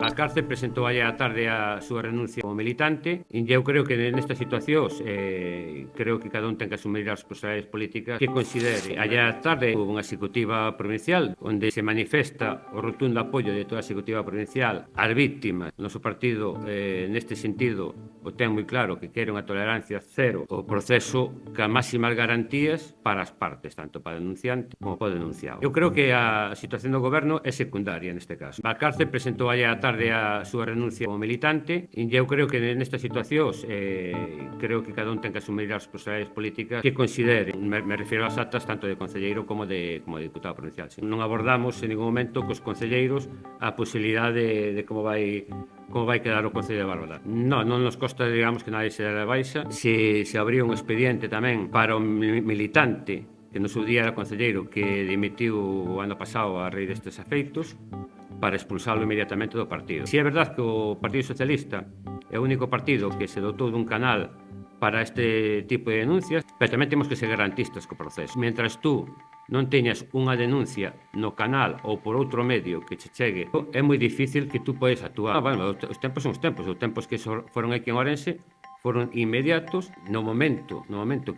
A cárcel presentou aí a tarde a súa renuncia como militante e eu creo que nestas situacións creo que cada un ten que asumir as responsabilidades políticas que considere. Aí a tarde houve unha executiva provincial onde se manifesta o rotundo apoio de toda a executiva provincial ás víctimas. O noso partido neste sentido o ten moi claro que quere unha tolerancia cero o proceso ca máximas garantías para as partes, tanto para o denunciante como para o denunciado. Eu creo que a situación do goberno é secundaria neste caso. A cárcel presentou aí a tarde a súa renuncia como militante e eu creo que nestas situacións creo que cada un ten que asumir as responsabilidades políticas que considere. Me refiro ás actas tanto de concelleiro como de diputado provincial. Non abordamos en ningún momento cos concelleiros a posibilidade de como vai quedar o Concello de Bárbara. Non nos consta, digamos, que nadie se dá de baixa. Se abría un expediente tamén para o militante que no seu día era concelleiro que dimitiu o ano pasado a raíz destes efeitos para expulsalo inmediatamente do partido. Si é verdade que o Partido Socialista é o único partido que se dotou dun canal para este tipo de denuncias, pero tamén temos que ser garantistas co proceso. Mentras tú non teñas unha denuncia no canal ou por outro medio que che chegue, é moi difícil que tú podes actuar. Bueno, os tempos son os tempos. Os tempos que foron aquí en Ourense foron inmediatos. No momento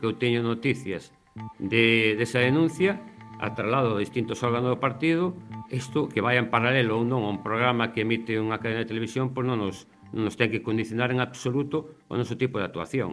que eu teño noticias desa denuncia, a traslado de distintos órganos do partido, isto que vai en paralelo ou non a un programa que emite unha cadena de televisión, pois non nos ten que condicionar en absoluto o noso tipo de actuación.